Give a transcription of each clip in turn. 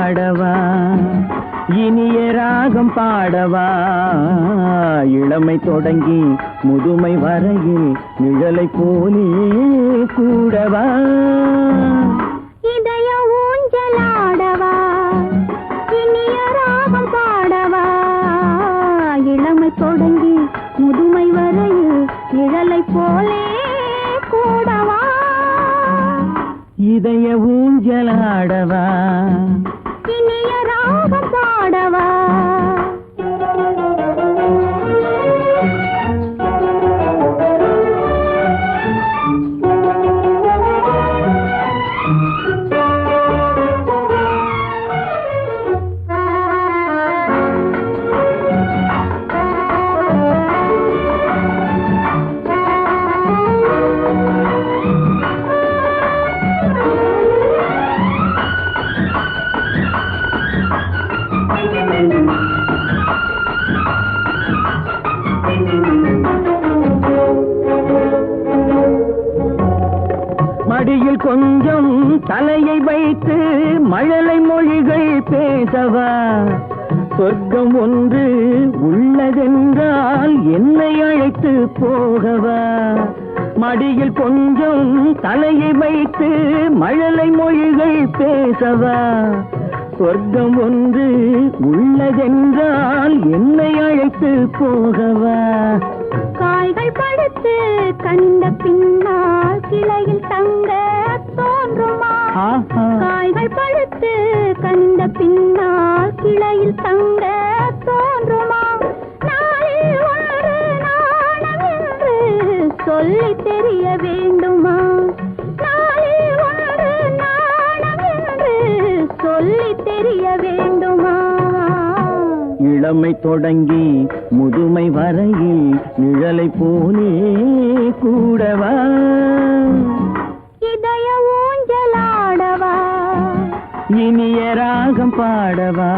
ஊஞ்சலாடவா இனிய ராகம் பாடவா இளமை தொடங்கி முதுமை வரையில் நிழலை போலே கூடவா இதய ஊஞ்சலாடவா இனிய ராகம் பாடவா இளமை தொடங்கி முதுமை வரையில் நிழலை போலே கூடவா இதய ஊஞ்சலாடவா இனிய ராகம் பாடவா மடியில் கொஞ்சம் தலையை வைத்து மழலை மொழிகள் பேசவா சொர்க்கம் ஒன்று உள்ளதென்றால் என்னை அழைத்து போகவா மடியில் கொஞ்சம் தலையை வைத்து மழலை மொழிகள் பேசவா சொர்க்கம் ஒன்று உள்ளதென்றால் என்னை அழைத்து போகவா காய்கள் படுத்து கண்ட பின்னால் கிளையில் தங்க தோன்றுமா காய்கள் படுத்து கண்ட பின்னால் கிளையில் தங்க தோன்றுமா நாளில் ஒன்று நாணம் என்று சொல்லி தெரிய வேண்டுமா நாளில் ஒன்று நாணம் என்று சொல்லி தெரிய வேண்டுமா இளமை தொடங்கி முதுமை வரையில் நிழலை போலே கூடவா இதய ஊஞ்சலாடவா இனிய ராகம் பாடவா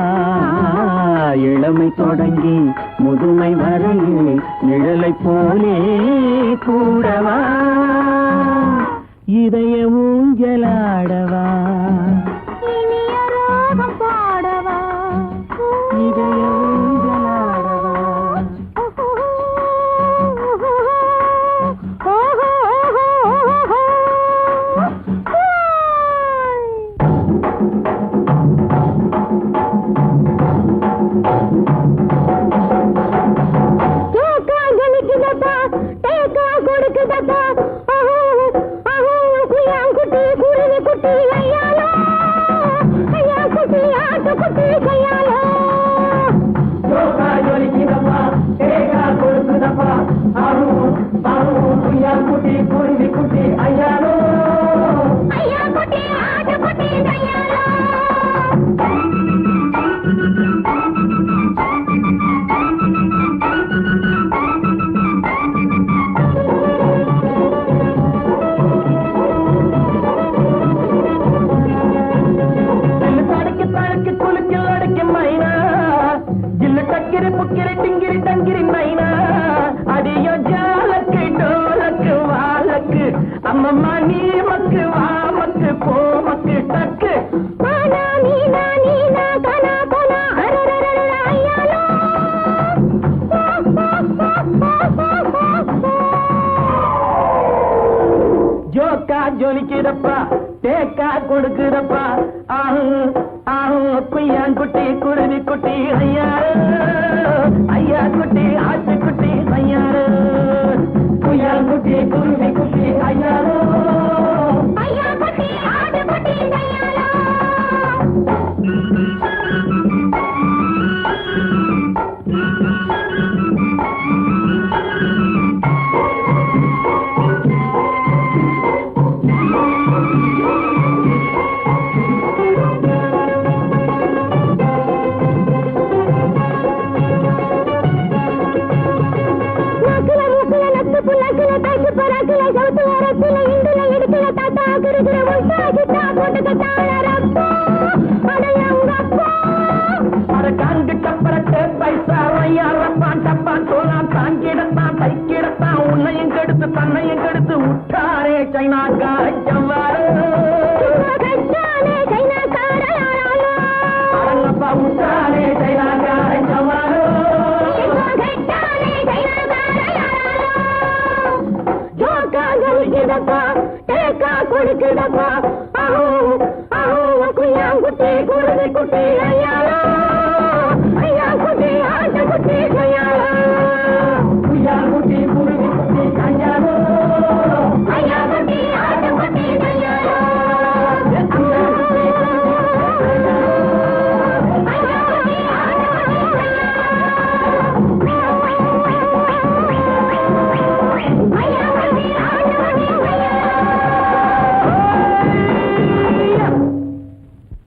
இளமை தொடங்கி முதுமை வரையில் நிழலை போலே கூடவா இதய ஊஞ்சலாடவா இனிய ராகம் பாடவா இதய அம்மம்மா நீ மக்கு வா மக்கு போ மக்கு டக்கு ஜோக்கா ஜொலிக்குதப்பா தேக்கா கொடுக்குதப்பா ஆஹு ஆஹு குய்யாங்குட்டி குருவி குட்டி ஐயாரு ஐயா குட்டி ஆட்டு குட்டி ஐயாரு குய்யாங்குட்டி குருவி குட்டி ஐயாரு ஐயா குட்டி ஆட்டு குட்டி ஐயாரு உன்னையும் கெடுத்து தன்னையும் கெடுத்து உட்டாரே சைனாக்கார குளிக்குதப்பா குட்டி குருவி குட்டி